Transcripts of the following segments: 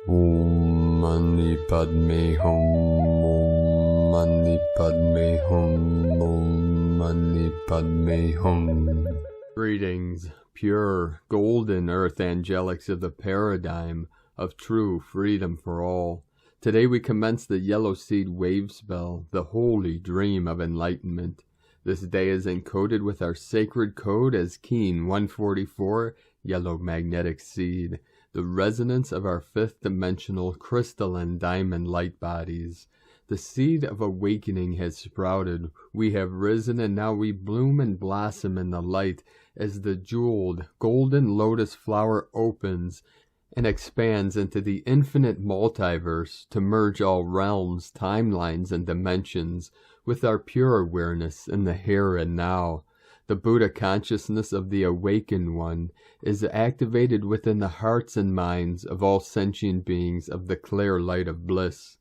Om Mani Padme Hum. Om Mani Padme Hum. Om Mani Padme Hum. Greetings, pure, golden earth angelics of the paradigm of true freedom for all. Today we commence the Yellow Seed Wave Spell, the holy dream of enlightenment. This day is encoded with our sacred code as Keen 144, Yellow Magnetic Seed, the resonance of our fifth dimensional crystalline diamond light bodies. The seed of awakening has sprouted. We have risen, and now we bloom and blossom in the light as the jeweled golden lotus flower opens and expands into the infinite multiverse to merge all realms, timelines, and dimensions with our pure awareness in the here and now. The Buddha consciousness of the awakened one is activated within the hearts and minds of all sentient beings of the clear light of bliss.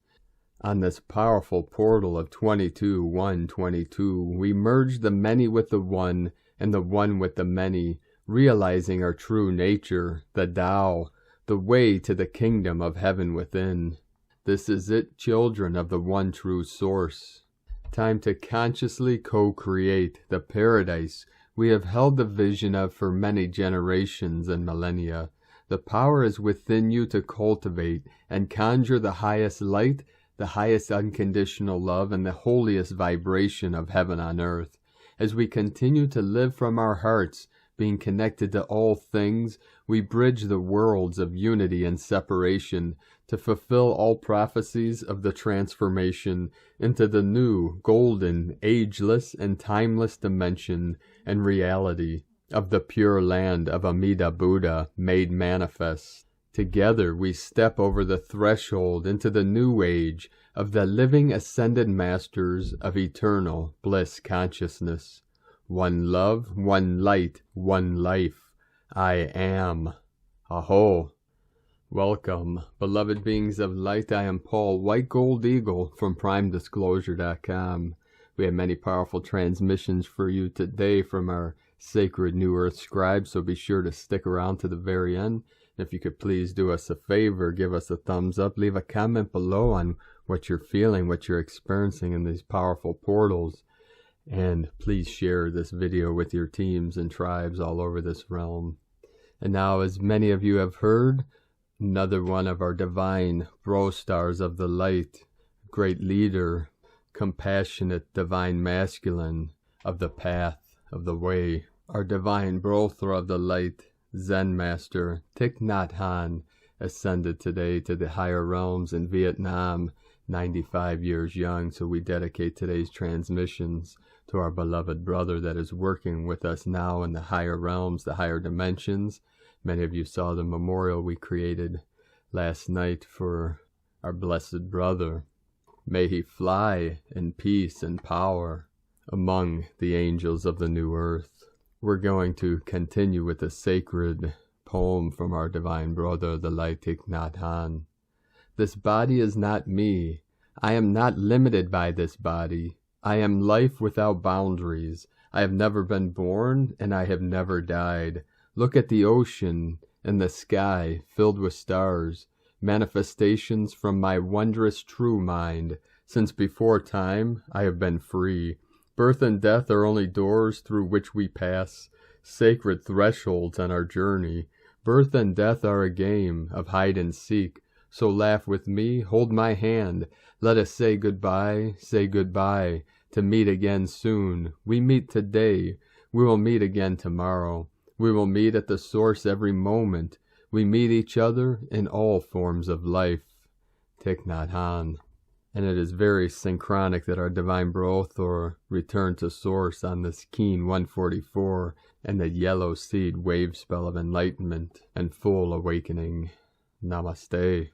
On this powerful portal of 22-1-22, we merge the many with the one and the one with the many, realizing our true nature, the Tao, the way to the kingdom of heaven within. This is it, children of the one true source. Time to consciously co-create the paradise we have held the vision of for many generations and millennia. The power is within you to cultivate and conjure the highest light, the highest unconditional love, and the holiest vibration of heaven on earth. As we continue to live from our hearts, being connected to all things, we bridge the worlds of unity and separation to fulfill all prophecies of the transformation into the new, golden, ageless, and timeless dimension and reality of the pure land of Amida Buddha made manifest. Together we step over the threshold into the new age of the living ascended masters of eternal bliss consciousness. One love, one light, one life. I am. Aho. Welcome, beloved beings of light. I am Paul, White Gold Eagle from PrimeDisclosure.com. We have many powerful transmissions for you today from our sacred New Earth scribe, so be sure to stick around to the very end. If you could please do us a favor, give us a thumbs up, leave a comment below on what you're feeling, what you're experiencing in these powerful portals. And please share this video with your teams and tribes all over this realm. And now, as many of you have heard, another one of our divine bro stars of the light, great leader, compassionate divine masculine of the path of the way, our divine brother of the light, Zen master Thich Nhat Hanh, ascended today to the higher realms in Vietnam, 95 years young. So we dedicate today's transmissions to our beloved brother that is working with us now in the higher realms, the higher dimensions. Many of you saw the memorial we created last night for our blessed brother. May he fly in peace and power among the angels of the new earth. We're going to continue with a sacred poem from our divine brother, the light Thich Nhat Hanh. This body is not me. I am not limited by this body. I am life without boundaries. I have never been born, and I have never died. Look at the ocean and the sky filled with stars, manifestations from my wondrous true mind. Since before time, I have been free. Birth and death are only doors through which we pass, sacred thresholds on our journey. Birth and death are a game of hide and seek. So laugh with me, hold my hand. Let us say goodbye, to meet again soon. We meet today. We will meet again tomorrow. We will meet at the source every moment. We meet each other in all forms of life. Thich Nhat Hanh. And it is very synchronic that our divine Brothor returned to source on this Keen 144 and the Yellow Seed Wave Spell of enlightenment and full awakening. Namaste.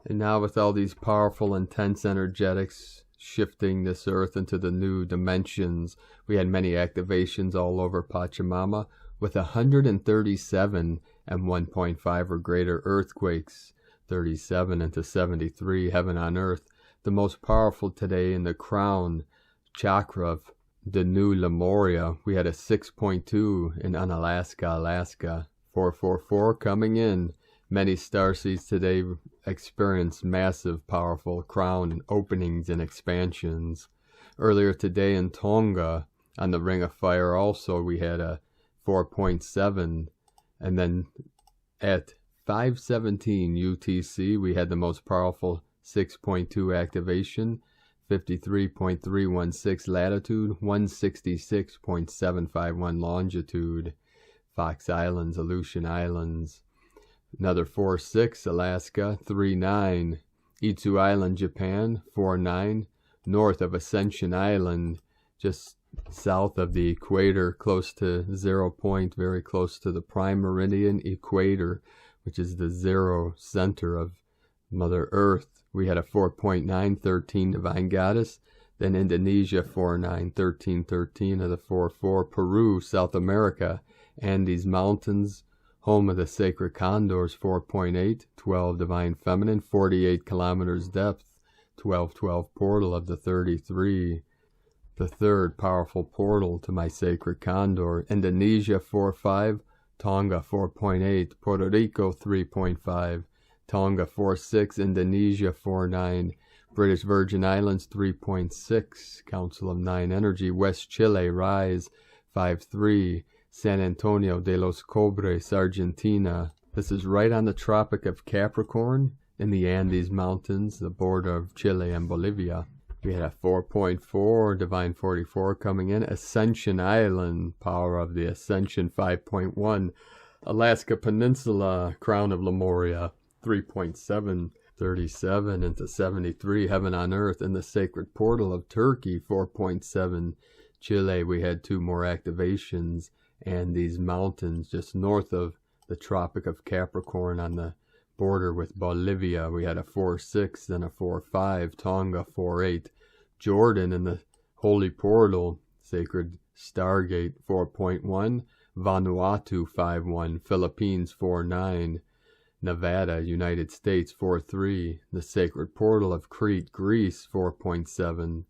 And now, with all these powerful, intense energetics shifting this earth into the new dimensions, we had many activations all over Pachamama with 137 and 1.5 or greater earthquakes, 37 into 73, heaven on earth. The most powerful today in the crown chakra of the new Lemuria, we had a 6.2 in Unalaska, Alaska. 444 coming in. Many starseeds today experience massive, powerful crown openings and expansions. Earlier today in Tonga, on the Ring of Fire also, we had a 4.7, and then at 5:17 UTC, we had the most powerful 6.2 activation, 53.316 latitude, 166.751 longitude, Fox Islands, Aleutian Islands. Another 4.6 Alaska, 3.9 Itsu Island, Japan, 4.9 north of Ascension Island, just south of the equator, close to 0 point, very close to the prime meridian equator, which is the zero center of Mother Earth. We had a 4.913 Divine Goddess. Then Indonesia, 4.91313 of the 4.4. Peru, South America, Andes Mountains, home of the sacred condors, 4.8, 12 Divine Feminine, 48 kilometers depth, 1212 portal of the 33. The third powerful portal to my sacred condor. Indonesia, 4.5. Tonga, 4.8. Puerto Rico, 3.5. Tonga, 4.6. Indonesia, 4.9. British Virgin Islands, 3.6. Council of 9 Energy. West Chile, Rise, 5.3. San Antonio de los Cobres, Argentina. This is right on the Tropic of Capricorn in the Andes Mountains, the border of Chile and Bolivia. We had a 4.4, Divine 44 coming in. Ascension Island, power of the Ascension, 5.1. Alaska Peninsula, crown of Lemuria, 3.7. 37 into 73, Heaven on Earth, in the sacred portal of Turkey, 4.7. Chile, we had 2 more activations, and these mountains just north of the Tropic of Capricorn on the border with Bolivia, we had a 4.6 and a 4.5. Tonga, 4.8. Jordan in the Holy Portal, Sacred Stargate, 4.1. Vanuatu, 5.1. Philippines, 4.9. Nevada, United States, 4.3. The Sacred Portal of Crete, Greece, 4.7.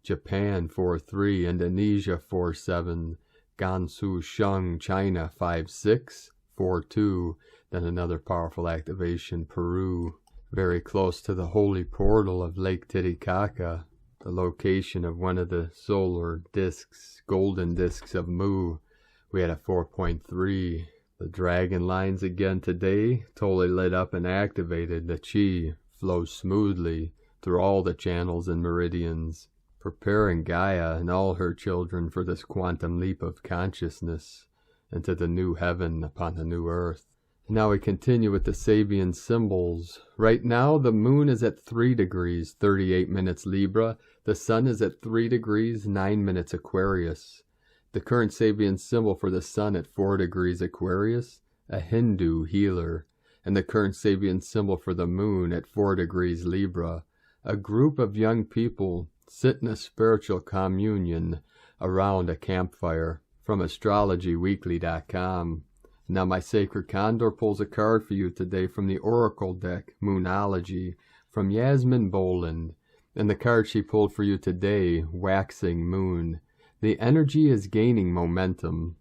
Japan, 4.3. Indonesia, 4.7. Gansu, Shang, China, 5.6. 4.2. Then another powerful activation, Peru, very close to the Holy Portal of Lake Titicaca, the location of one of the solar discs, golden discs of Mu. We had a 4.3. The dragon lines again today, totally lit up and activated. The chi flows smoothly through all the channels and meridians, preparing Gaia and all her children for this quantum leap of consciousness into the new heaven upon the new earth. Now we continue with the Sabian symbols. Right now the moon is at 3 degrees, 38 minutes Libra. The sun is at 3 degrees, 9 minutes Aquarius. The current Sabian symbol for the sun at 4 degrees Aquarius, a Hindu healer. And the current Sabian symbol for the moon at 4 degrees Libra, a group of young people sit in a spiritual communion around a campfire. From astrologyweekly.com. Now my sacred condor pulls a card for you today from the Oracle deck, Moonology, from Yasmin Boland. And the card she pulled for you today, Waxing Moon. The energy is gaining momentum.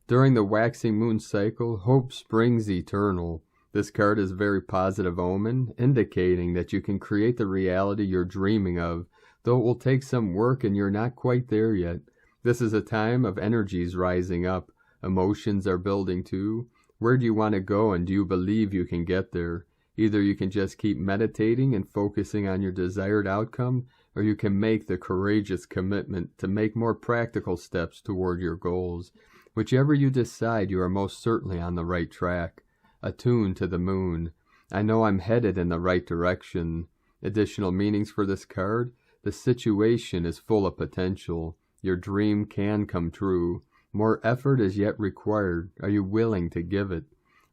During the waxing moon cycle, hope springs eternal. This card is a very positive omen, indicating that you can create the reality you're dreaming of, though it will take some work and you're not quite there yet. This is a time of energies rising up. Emotions are building too. Where do you want to go, and do you believe you can get there? Either you can just keep meditating and focusing on your desired outcome, or you can make the courageous commitment to make more practical steps toward your goals. Whichever you decide, you are most certainly on the right track. Attuned to the moon. I know I'm headed in the right direction. Additional meanings for this card. The situation is full of potential. Your dream can come true. More effort is yet required. Are you willing to give it?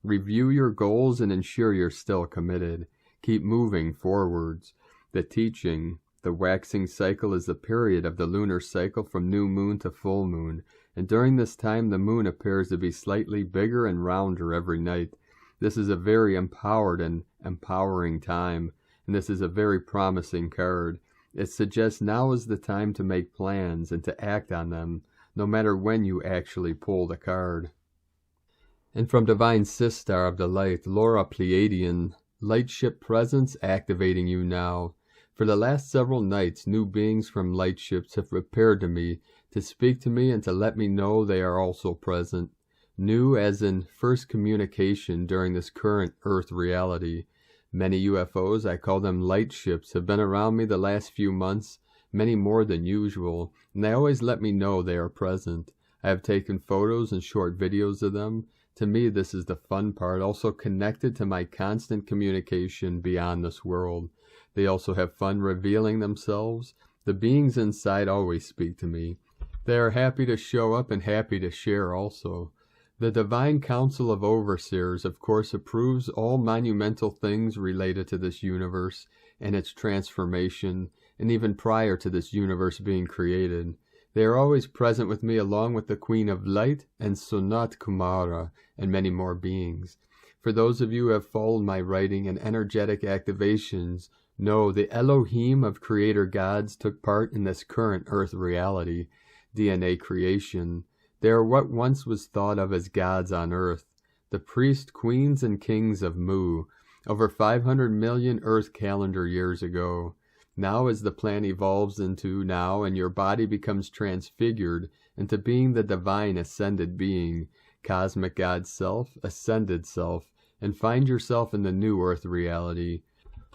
Review your goals and ensure you're still committed. Keep moving forwards. The teaching. The waxing cycle is the period of the lunar cycle from new moon to full moon. And during this time, the moon appears to be slightly bigger and rounder every night. This is a very empowered and empowering time. And this is a very promising card. It suggests now is the time to make plans and to act on them, no matter when you actually pull the card. And from Divine Sistar of the Light, Laura Pleiadian, Lightship presence activating you now. For the last several nights, new beings from Lightships have prepared to me to speak to me and to let me know they are also present. New as in first communication during this current Earth reality. Many UFOs, I call them Lightships, have been around me the last few months, many more than usual, and they always let me know they are present. I have taken photos and short videos of them. To me, this is the fun part, also connected to my constant communication beyond this world. They also have fun revealing themselves. The beings inside always speak to me. They are happy to show up and happy to share also. The Divine Council of Overseers, of course, approves all monumental things related to this universe and its transformation, and even prior to this universe being created. They are always present with me along with the Queen of Light and Sonat Kumara and many more beings. For those of you who have followed my writing and energetic activations, know the Elohim of Creator Gods took part in this current Earth reality, DNA creation. They are what once was thought of as gods on Earth, the priest, queens, and kings of Mu, over 500 million Earth calendar years ago. Now as the plan evolves into now and your body becomes transfigured into being the divine ascended being, cosmic God self, ascended self, and find yourself in the new Earth reality.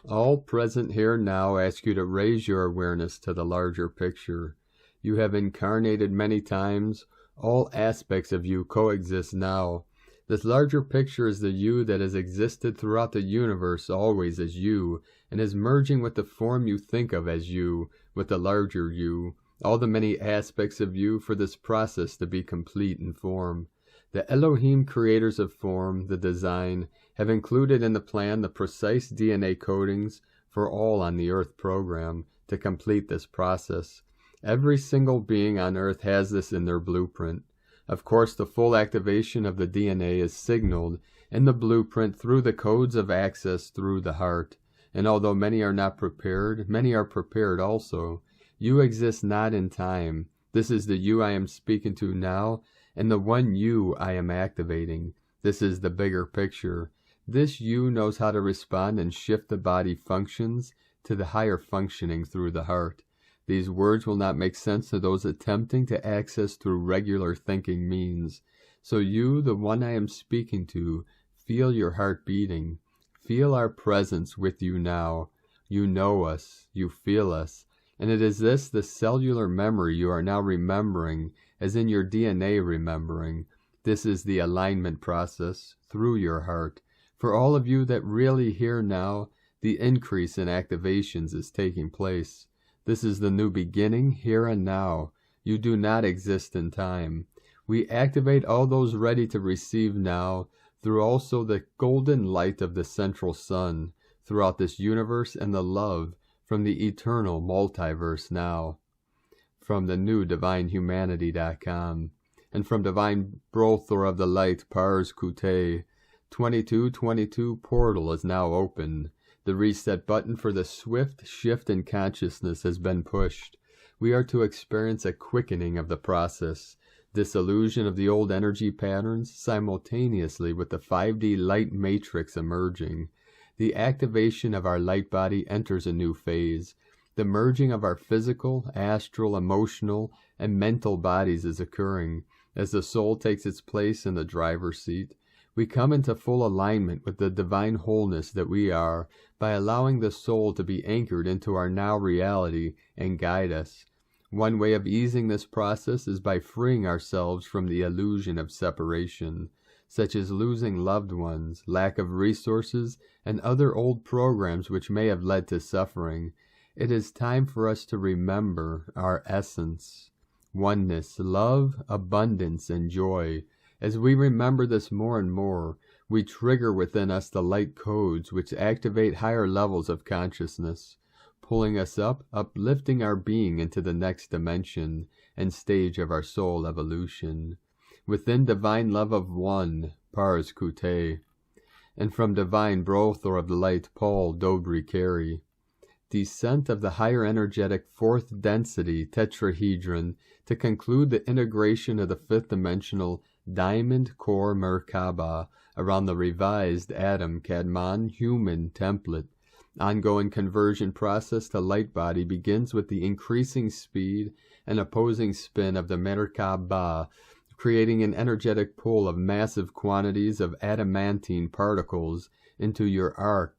All present here now ask you to raise your awareness to the larger picture. You have incarnated many times. All aspects of you coexist now. This larger picture is the you that has existed throughout the universe always as you, and is merging with the form you think of as you, with the larger you, all the many aspects of you for this process to be complete in form. The Elohim creators of form, the design, have included in the plan the precise DNA codings for all on the Earth program to complete this process. Every single being on Earth has this in their blueprint. Of course, the full activation of the DNA is signaled in the blueprint through the codes of access through the heart. And although many are not prepared, many are prepared also. You exist not in time. This is the you I am speaking to now, and the one you I am activating. This is the bigger picture. This you knows how to respond and shift the body functions to the higher functioning through the heart. These words will not make sense to those attempting to access through regular thinking means. So you, the one I am speaking to, feel your heart beating. Feel our presence with you now. You know us, you feel us, and it is this, the cellular memory you are now remembering, as in your DNA remembering. This is the alignment process through your heart. For all of you that really hear now, the increase in activations is taking place. This is the new beginning, here and now. You do not exist in time. We activate all those ready to receive now, through also the golden light of the central sun, throughout this universe and the love from the eternal multiverse now. From the new divinehumanity.com. And from Divine Brothor of the Light, Pars Kute, 2222 portal is now open. The reset button for the swift shift in consciousness has been pushed. We are to experience a quickening of the process, dissolution of the old energy patterns simultaneously with the 5D light matrix emerging. The activation of our light body enters a new phase. The merging of our physical, astral, emotional, and mental bodies is occurring as the soul takes its place in the driver's seat. We come into full alignment with the divine wholeness that we are by allowing the soul to be anchored into our now reality and guide us. One way of easing this process is by freeing ourselves from the illusion of separation, such as losing loved ones, lack of resources, and other old programs which may have led to suffering. It is time for us to remember our essence, oneness, love, abundance, and joy. As we remember this more and more, we trigger within us the light codes which activate higher levels of consciousness, pulling us up, uplifting our being into the next dimension and stage of our soul evolution. Within divine love of one, Pars Kute. And from Divine Brothor of the Light, Paul Dobry Carey. Descent of the higher energetic fourth density tetrahedron to conclude the integration of the fifth dimensional Diamond Core Merkaba around the revised Adam Kadmon human template. Ongoing conversion process to light body begins with the increasing speed and opposing spin of the Merkaba, creating an energetic pull of massive quantities of adamantine particles into your auric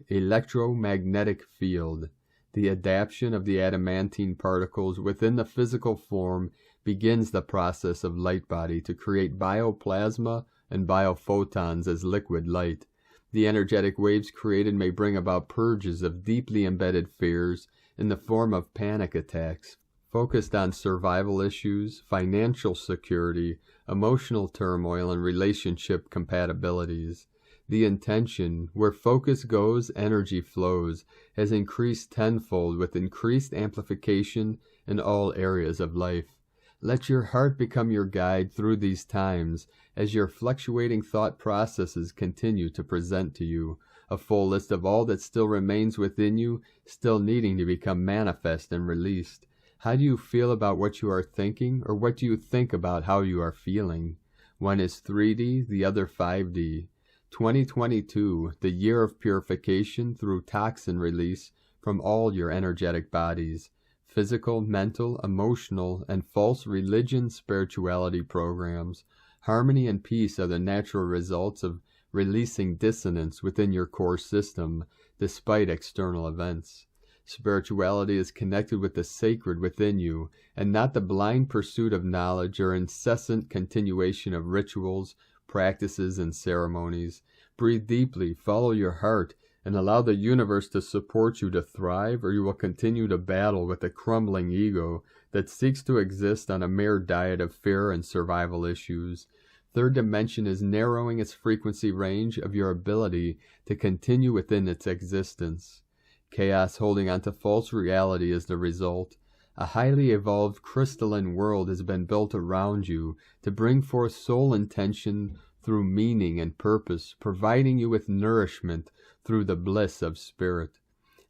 electromagnetic field. The adaptation of the adamantine particles within the physical form begins the process of light body to create bioplasma and biophotons as liquid light. The energetic waves created may bring about purges of deeply embedded fears in the form of panic attacks, focused on survival issues, financial security, emotional turmoil, and relationship compatibilities. The intention, where focus goes, energy flows, has increased tenfold with increased amplification in all areas of life. Let your heart become your guide through these times as your fluctuating thought processes continue to present to you a full list of all that still remains within you, still needing to become manifest and released. How do you feel about what you are thinking, or what do you think about how you are feeling? One is 3D, the other 5D. 2022, the year of purification through toxin release from all your energetic bodies. Physical, mental, emotional, and false religion spirituality programs. Harmony and peace are the natural results of releasing dissonance within your core system, despite external events. Spirituality is connected with the sacred within you, and not the blind pursuit of knowledge or incessant continuation of rituals, practices, and ceremonies. Breathe deeply, follow your heart, and allow the universe to support you to thrive, or you will continue to battle with a crumbling ego that seeks to exist on a mere diet of fear and survival issues. Third dimension is narrowing its frequency range of your ability to continue within its existence. Chaos holding on to false reality is the result. A highly evolved crystalline world has been built around you to bring forth soul intention through meaning and purpose, providing you with nourishment through the bliss of spirit.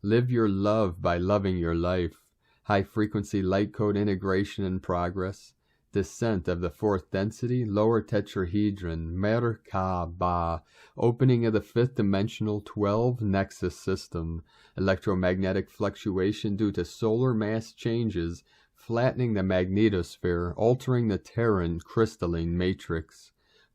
Live your love by loving your life. High-frequency light code integration in progress. Descent of the fourth density, lower tetrahedron, Merkaba, opening of the fifth dimensional 12 nexus system, electromagnetic fluctuation due to solar mass changes, flattening the magnetosphere, altering the Terran crystalline matrix.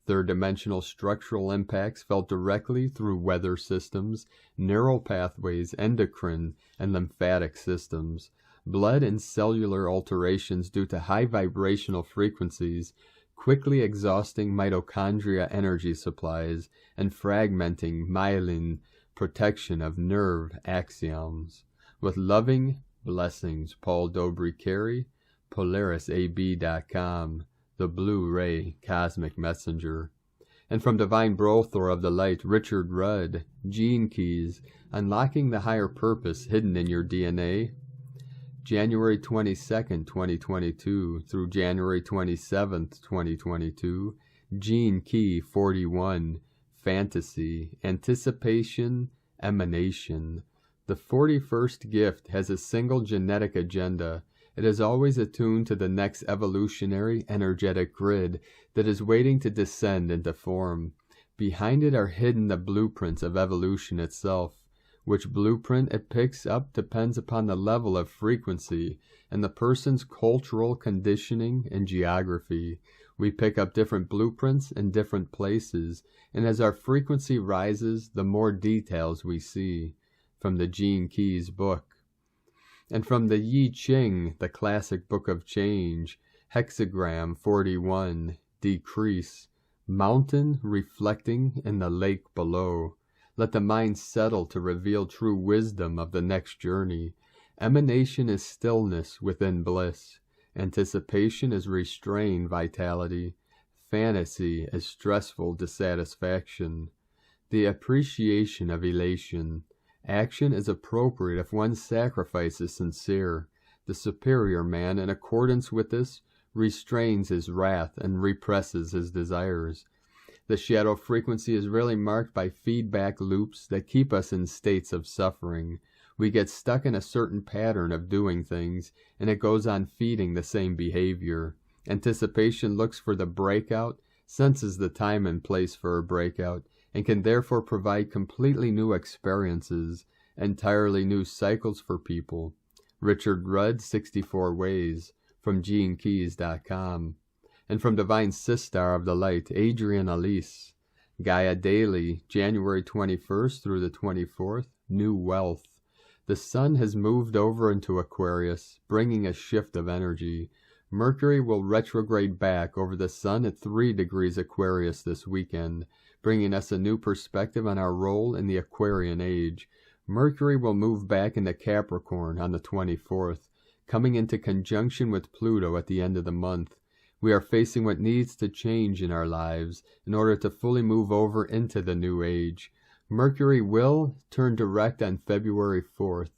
Third-dimensional structural impacts felt directly through weather systems, neural pathways, endocrine, and lymphatic systems. Blood and cellular alterations due to high vibrational frequencies, quickly exhausting mitochondria energy supplies, and fragmenting myelin protection of nerve axioms. With loving blessings, Paul Dobry Carey, PolarisAB.com, the Blu-ray Cosmic Messenger. And from Divine Brothor of the Light, Richard Rudd, Gene Keys, Unlocking the Higher Purpose Hidden in Your DNA, January 22nd, 2022 through January 27th, 2022, Gene Key 41, Fantasy, Anticipation, Emanation. The 41st gift has a single genetic agenda. It is always attuned to the next evolutionary energetic grid that is waiting to descend into form. Behind it are hidden the blueprints of evolution itself. Which blueprint it picks up depends upon the level of frequency and the person's cultural conditioning and geography. We pick up different blueprints in different places, and as our frequency rises, the more details we see. From the Gene Keys book. And from the Yi Ching, the classic book of change, hexagram 41, decrease, mountain reflecting in the lake below. Let the mind settle to reveal true wisdom of the next journey. Emanation is stillness within bliss. Anticipation is restrained vitality. Fantasy is stressful dissatisfaction. The appreciation of elation. Action is appropriate if one's sacrifice is sincere. The superior man, in accordance with this, restrains his wrath and represses his desires. The shadow frequency is really marked by feedback loops that keep us in states of suffering. We get stuck in a certain pattern of doing things, and it goes on feeding the same behavior. Anticipation looks for the breakout, senses the time and place for a breakout, and can therefore provide completely new experiences, entirely new cycles for people. Richard Rudd, 64 Ways, from GeneKeys.com. And from Divine Sistar of the Light, Adrian Elise. Gaia Daily, January 21st through the 24th, New Wealth. The sun has moved over into Aquarius, bringing a shift of energy. Mercury will retrograde back over the sun at 3 degrees Aquarius this weekend, bringing us a new perspective on our role in the Aquarian age. Mercury will move back into Capricorn on the 24th, coming into conjunction with Pluto at the end of the month. We are facing what needs to change in our lives in order to fully move over into the new age. Mercury will turn direct on February 4th,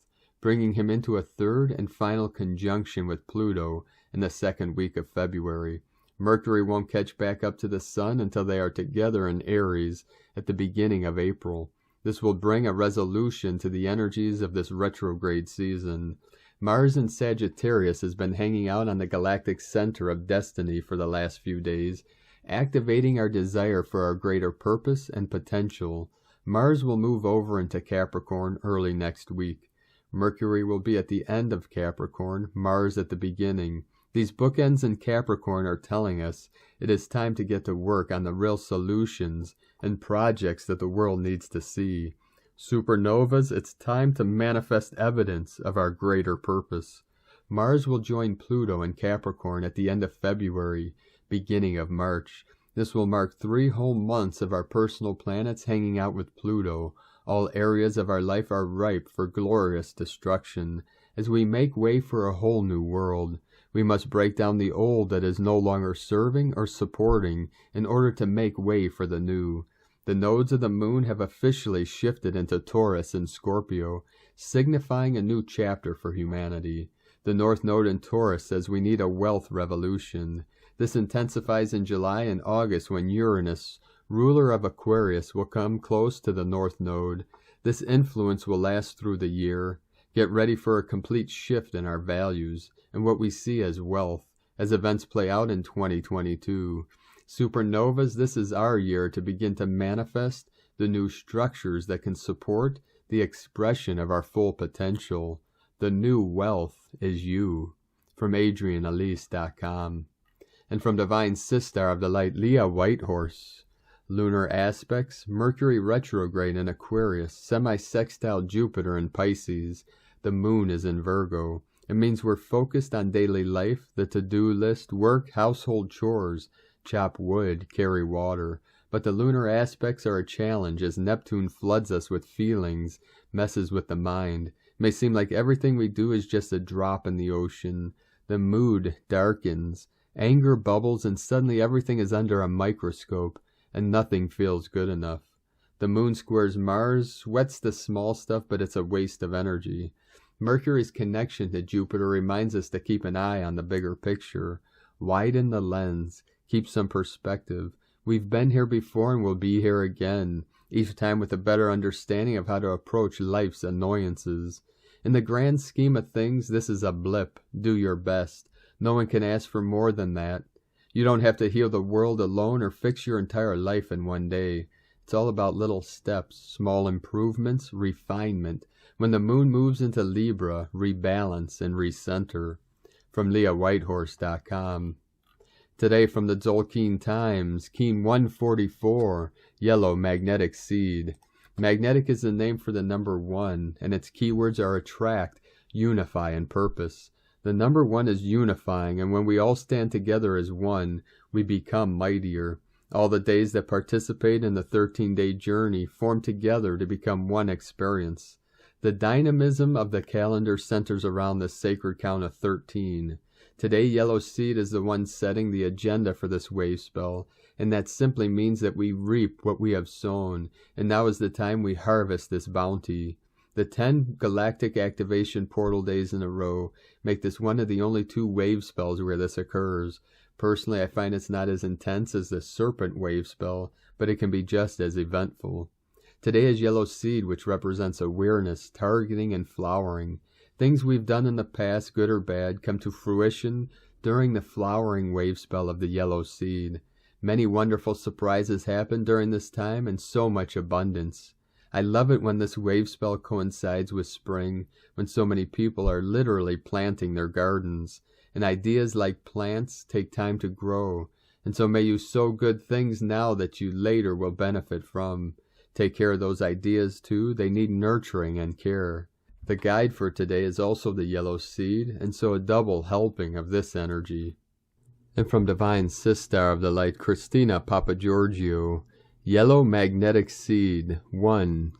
bringing him into a third and final conjunction with Pluto in the second week of February. Mercury won't catch back up to the Sun until they are together in Aries at the beginning of April. This will bring a resolution to the energies of this retrograde season. Mars in Sagittarius has been hanging out on the galactic center of destiny for the last few days, activating our desire for our greater purpose and potential. Mars will move over into Capricorn early next week. Mercury will be at the end of Capricorn, Mars at the beginning. These bookends in Capricorn are telling us it is time to get to work on the real solutions and projects that the world needs to see. Supernovas, it's time to manifest evidence of our greater purpose. Mars will join Pluto in Capricorn at the end of February, beginning of March. This will mark 3 whole months of our personal planets hanging out with Pluto. All areas of our life are ripe for glorious destruction. As we make way for a whole new world, we must break down the old that is no longer serving or supporting in order to make way for the new. The nodes of the moon have officially shifted into Taurus and Scorpio, signifying a new chapter for humanity. The North Node in Taurus says we need a wealth revolution. This intensifies in July and August when Uranus, ruler of Aquarius, will come close to the North Node. This influence will last through the year. Get ready for a complete shift in our values and what we see as wealth, as events play out in 2022. Supernovas, this is our year to begin to manifest the new structures that can support the expression of our full potential. The new wealth is you. From AdrianElise.com. And from Divine Sistar of the Light, Leah Whitehorse. Lunar aspects, Mercury retrograde in Aquarius, semi-sextile Jupiter in Pisces. The moon is in Virgo. It means we're focused on daily life, the to-do list, work, household chores, chop wood, carry water. But the lunar aspects are a challenge as Neptune floods us with feelings, messes with the mind. It may seem like everything we do is just a drop in the ocean. The mood darkens, anger bubbles, and suddenly everything is under a microscope, and nothing feels good enough. The moon squares Mars, sweats the small stuff, but it's a waste of energy. Mercury's connection to Jupiter reminds us to keep an eye on the bigger picture. Widen the lens. Keep some perspective. We've been here before and we'll be here again, each time with a better understanding of how to approach life's annoyances. In the grand scheme of things, this is a blip. Do your best. No one can ask for more than that. You don't have to heal the world alone or fix your entire life in one day. It's all about little steps, small improvements, refinement. When the moon moves into Libra, rebalance and recenter. From LeahWhitehorse.com. Today from the Tzolk'in Times, Keen 144, Yellow Magnetic Seed. Magnetic is the name for the number 1, and its keywords are attract, unify, and purpose. The number 1 is unifying, and when we all stand together as one, we become mightier. All the days that participate in the 13-day journey form together to become one experience. The dynamism of the calendar centers around the sacred count of 13. Today, Yellow Seed is the one setting the agenda for this wave spell, and that simply means that we reap what we have sown, and now is the time we harvest this bounty. The 10 galactic activation portal days in a row make this one of the only 2 wave spells where this occurs. Personally, I find it's not as intense as the Serpent wave spell, but it can be just as eventful. Today is Yellow Seed, which represents awareness, targeting, and flowering. Things we've done in the past, good or bad, come to fruition during the flowering wave spell of the yellow seed. Many wonderful surprises happen during this time and so much abundance. I love it when this wave spell coincides with spring, when so many people are literally planting their gardens, and ideas like plants take time to grow, and so may you sow good things now that you later will benefit from. Take care of those ideas too, they need nurturing and care. The guide for today is also the yellow seed, and so a double helping of this energy. And from Divine Sister of the Light, Christina Papagiorgio, Yellow Magnetic Seed, 1,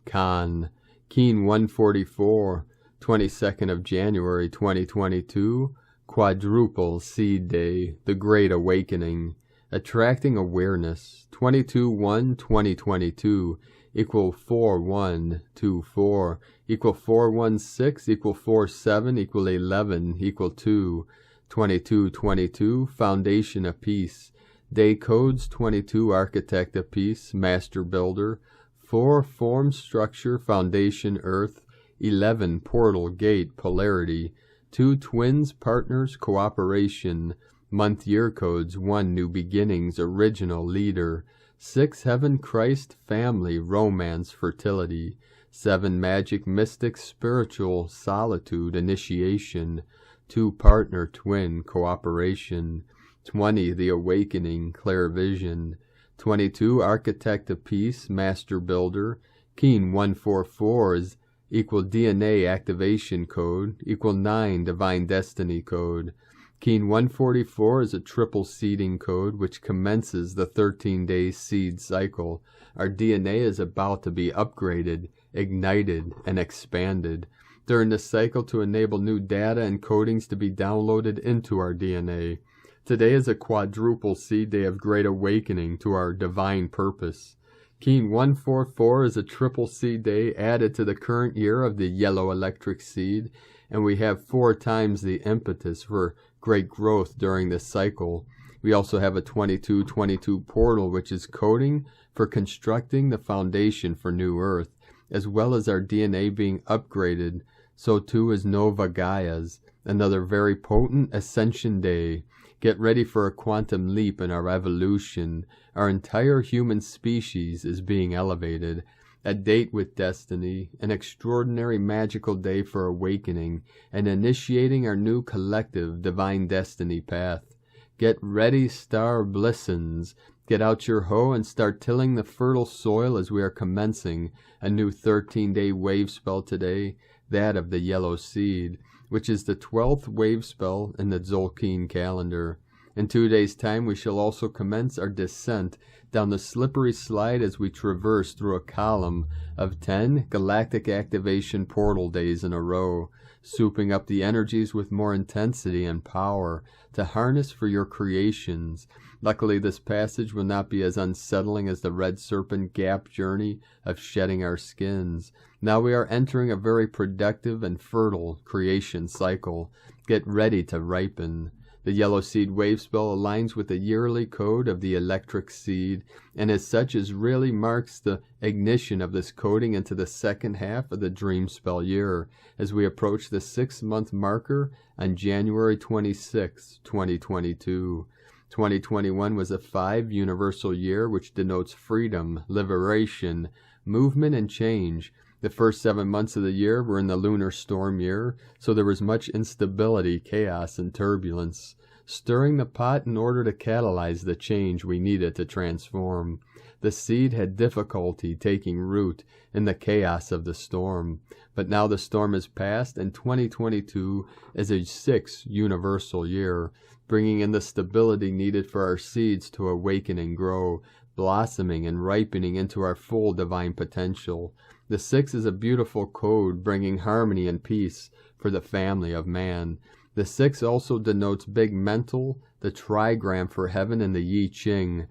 Keen 144, 22nd of January 2022, Quadruple Seed Day, the Great Awakening, Attracting Awareness, 22/1/2022, equal 4124, equal 416, equal 47, equal 11, equal 2, 2222, Foundation of Peace, Day Codes 22, Architect of Peace, Master Builder, 4, Form Structure, Foundation Earth, 11, Portal Gate, Polarity, 2, Twins, Partners, Cooperation, Month Year Codes, 1, New Beginnings, Original Leader, 6, Heaven, Christ, Family, Romance, Fertility, 7, Magic, Mystic, Spiritual, Solitude, Initiation, 2, Partner, Twin, Cooperation, 20, The Awakening, Clairvision, 22, Architect of Peace, Master Builder, Keen 144 is equal DNA Activation Code, equal 9, Divine Destiny Code. Keen 144 is a triple seeding code which commences the 13-day seed cycle. Our DNA is about to be upgraded, ignited, and expanded during this cycle to enable new data and codings to be downloaded into our DNA. Today is a quadruple seed day of great awakening to our divine purpose. Keen 144 is a triple seed day added to the current year of the yellow electric seed, and we have 4 times the impetus for great growth during this cycle. We also have a 2222 portal, which is coding for constructing the foundation for New Earth, as well as our DNA being upgraded. So too is Nova Gaia's, another very potent Ascension day. Get ready for a quantum leap in our evolution. Our entire human species is being elevated. A date with destiny, an extraordinary magical day for awakening and initiating our new collective divine destiny path. Get ready, star blissins. Get out your hoe and start tilling the fertile soil as we are commencing a new 13-day wave spell today, that of the yellow seed, which is the 12th wave spell in the Tzolk'in calendar. In 2 days' time we shall also commence our descent down the slippery slide as we traverse through a column of 10 galactic activation portal days in a row, souping up the energies with more intensity and power to harness for your creations. Luckily, this passage will not be as unsettling as the Red Serpent Gap journey of shedding our skins. Now we are entering a very productive and fertile creation cycle. Get ready to ripen. The yellow seed wave spell aligns with the yearly code of the electric seed, and as such really marks the ignition of this coding into the second half of the dream spell year, as we approach the 6-month marker on January 26, 2022. 2021 was a 5 universal year which denotes freedom, liberation, movement, and change. The first 7 months of the year were in the lunar storm year, so there was much instability, chaos, and turbulence, stirring the pot in order to catalyze the change we needed to transform. The seed had difficulty taking root in the chaos of the storm, but now the storm is past, and 2022 is a 6 universal year, bringing in the stability needed for our seeds to awaken and grow, blossoming and ripening into our full divine potential. The 6 is a beautiful code bringing harmony and peace for the family of man. The 6 also denotes big mental, the trigram for heaven, and the I Ching.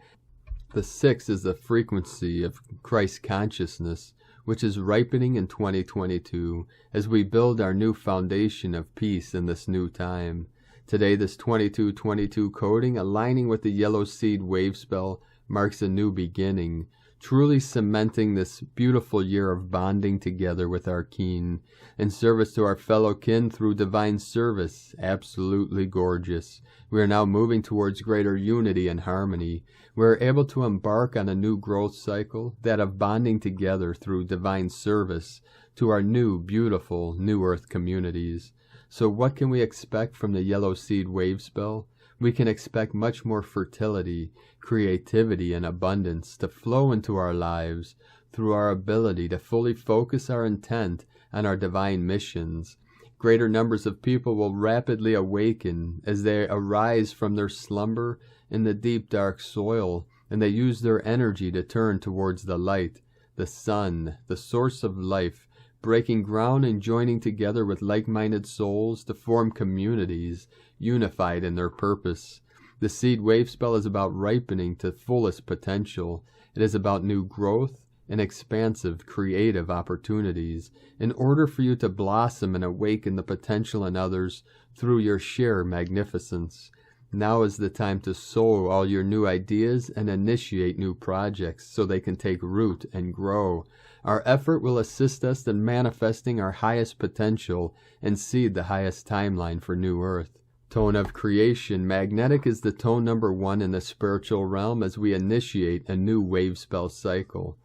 The 6 is the frequency of Christ consciousness, which is ripening in 2022 as we build our new foundation of peace in this new time. Today, this 2222 coding, aligning with the yellow seed wave spell, marks a new beginning. truly cementing this beautiful year of bonding together with our kin, in service to our fellow kin through divine service. Absolutely gorgeous. We are now moving towards greater unity and harmony. We are able to embark on a new growth cycle, that of bonding together through divine service to our new, beautiful, New Earth communities. So what can we expect from the Yellow Seed Wave Spell? We can expect much more fertility, creativity, and abundance to flow into our lives through our ability to fully focus our intent on our divine missions. Greater numbers of people will rapidly awaken as they arise from their slumber in the deep dark soil, and they use their energy to turn towards the light, the sun, the source of life, breaking ground and joining together with like-minded souls to form communities, unified in their purpose. The Seed Wave Spell is about ripening to fullest potential. It is about new growth and expansive, creative opportunities, in order for you to blossom and awaken the potential in others through your sheer magnificence. Now is the time to sow all your new ideas and initiate new projects so they can take root and grow. Our effort will assist us in manifesting our highest potential and seed the highest timeline for New Earth. Tone of creation. Magnetic is the tone number 1 in the spiritual realm as we initiate a new wave spell cycle.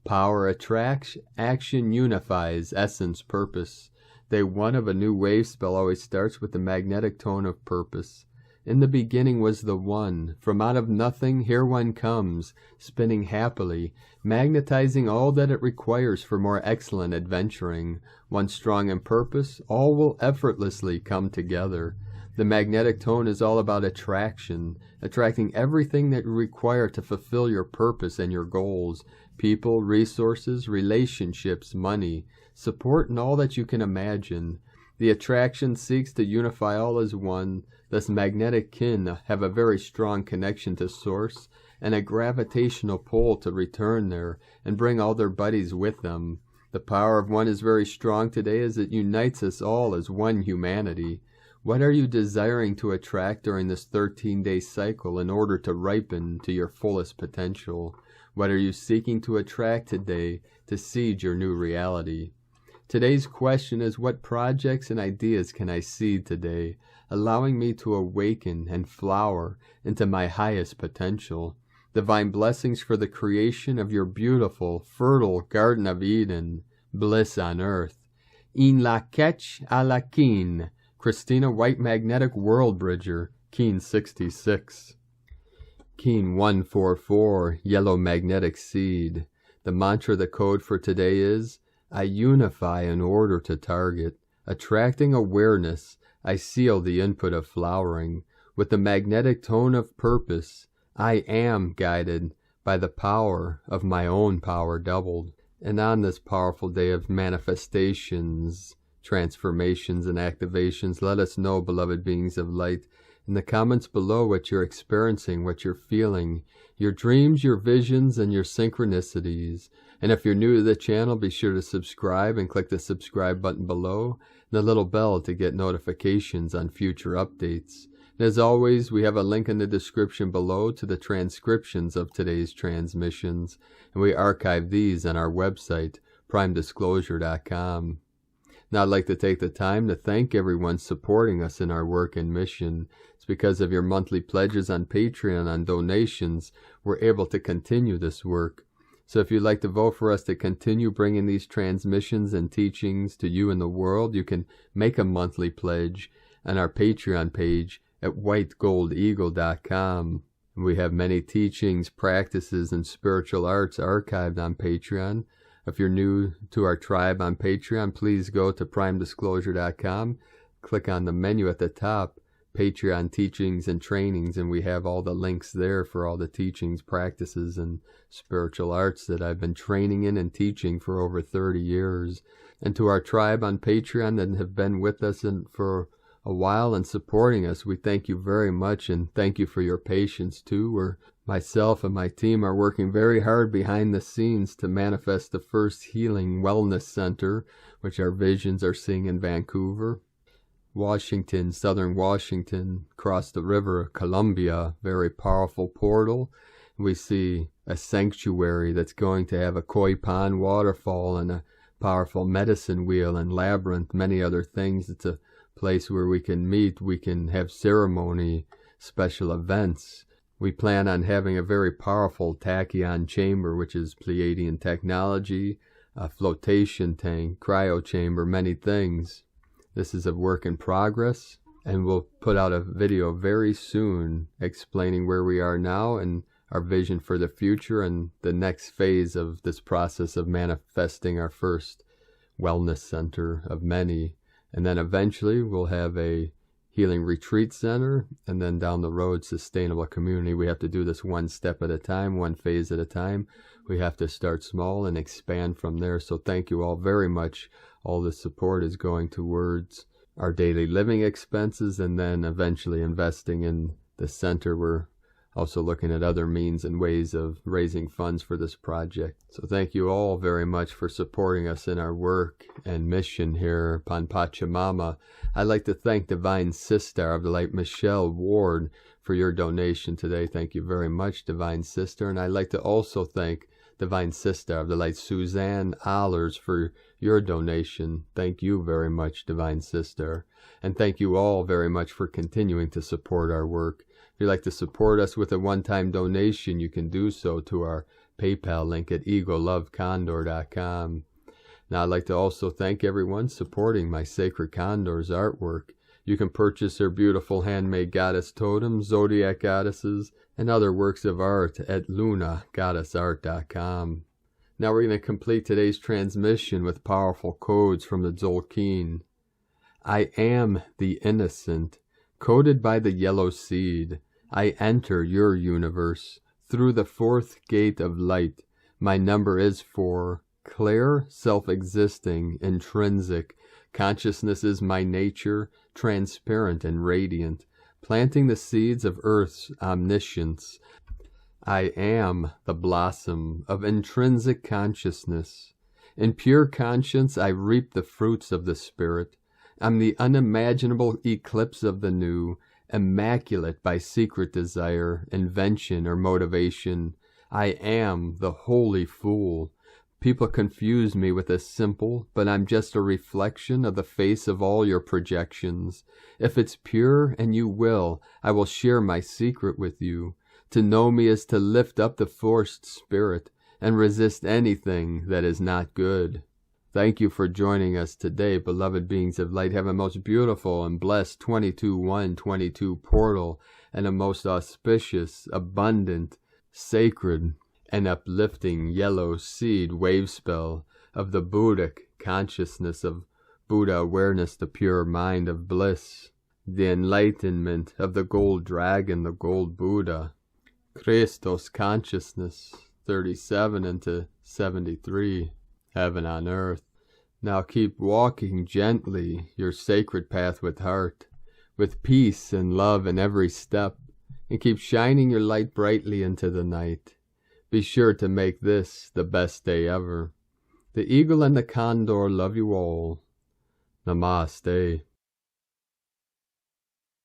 Power attracts, action unifies, essence purpose. Day 1 of a new wave spell always starts with the magnetic tone of purpose. In the beginning was the One. From out of nothing here one comes, spinning happily, magnetizing all that it requires for more excellent adventuring. Once strong in purpose, all will effortlessly come together. The magnetic tone is all about attraction, attracting everything that you require to fulfill your purpose and your goals. People, resources, relationships, money, support, and all that you can imagine. The attraction seeks to unify all as one. Thus magnetic kin have a very strong connection to Source and a gravitational pull to return there and bring all their buddies with them. The power of one is very strong today as it unites us all as one humanity. What are you desiring to attract during this 13-day cycle in order to ripen to your fullest potential? What are you seeking to attract today to seed your new reality? Today's question is, what projects and ideas can I seed today, allowing me to awaken and flower into my highest potential? Divine blessings for the creation of your beautiful, fertile Garden of Eden, bliss on earth. In la ketch a la kin. Christina White Magnetic World Bridger, Keen 66. Keen 144, Yellow Magnetic Seed. The mantra, the code for today is, I unify in order to target. Attracting awareness, I seal the input of flowering. With the magnetic tone of purpose, I am guided by the power of my own power doubled. And on this powerful day of manifestations, transformations, and activations, let us know, beloved beings of light, in the comments below what you're experiencing, what you're feeling, your dreams, your visions, and your synchronicities. And if you're new to the channel, be sure to subscribe and click the subscribe button below and the little bell to get notifications on future updates. And as always, we have a link in the description below to the transcriptions of today's transmissions, and we archive these on our website, primedisclosure.com. Now I'd like to take the time to thank everyone supporting us in our work and mission. It's because of your monthly pledges on Patreon and donations we're able to continue this work. So if you'd like to vote for us to continue bringing these transmissions and teachings to you and the world, you can make a monthly pledge on our Patreon page at whitegoldeagle.com. We have many teachings, practices, and spiritual arts archived on Patreon. If you're new to our tribe on Patreon, please go to primedisclosure.com, click on the menu at the top, Patreon teachings and trainings, and we have all the links there for all the teachings, practices, and spiritual arts that I've been training in and teaching for over 30 years. And to our tribe on Patreon that have been with us for a while and supporting us, we thank you very much, and thank you for your patience too. Myself and my team are working very hard behind the scenes to manifest the first healing wellness center, which our visions are seeing in Vancouver, Washington, southern Washington, across the river, Columbia, very powerful portal. we see a sanctuary that's going to have a koi pond waterfall and a powerful medicine wheel and labyrinth, many other things. It's a place where we can meet, we can have ceremony, special events. We plan on having a very powerful tachyon chamber, which is Pleiadian technology, a flotation tank, cryo chamber, many things. This is a work in progress, and we'll put out a video very soon explaining where we are now and our vision for the future and the next phase of this process of manifesting our first wellness center of many. And then eventually we'll have a healing retreat center, and then down the road, sustainable community. We have to do this one step at a time, one phase at a time. We have to start small and expand from there. So thank you all very much. All the support is going towards our daily living expenses, and then eventually investing in the center. We're also looking at other means and ways of raising funds for this project. So thank you all very much for supporting us in our work and mission here upon Pachamama. I'd like to thank Divine Sister of the Light, Michelle Ward, for your donation today. Thank you very much, Divine Sister. And I'd like to also thank Divine Sister of the Light, Suzanne Allers, for your donation. Thank you very much, Divine Sister. And thank you all very much for continuing to support our work. If you'd like to support us with a one-time donation, you can do so to our PayPal link at egolovecondor.com. Now, I'd like to also thank everyone supporting my Sacred Condors artwork. You can purchase their beautiful handmade goddess totems, zodiac goddesses, and other works of art at lunagoddessart.com. Now we're going to complete today's transmission with powerful codes from the Tzolk'in. I am the innocent, coded by the yellow seed. I enter your universe through the fourth gate of light. My number is 4. Clear, self-existing, intrinsic. Consciousness is my nature, transparent and radiant, planting the seeds of Earth's omniscience. I am the blossom of intrinsic consciousness. In pure conscience I reap the fruits of the Spirit. I'm the unimaginable eclipse of the new, immaculate by secret desire, invention, or motivation. I am the holy fool. People confuse me with a simple, but I'm just a reflection of the face of all your projections. If it's pure and you will, I will share my secret with you. To know me is to lift up the forced spirit and resist anything that is not good. Thank you for joining us today, beloved beings of light. Have a most beautiful and blessed 22/1/22 portal and a most auspicious, abundant, sacred, and uplifting yellow seed wave spell of the Buddhic consciousness of Buddha awareness, the pure mind of bliss, the enlightenment of the gold dragon, the gold Buddha, Christos consciousness, 37 into 73, heaven on earth. Now keep walking gently your sacred path with heart, with peace and love in every step, and keep shining your light brightly into the night. Be sure to make this the best day ever. The eagle and the condor love you all. Namaste.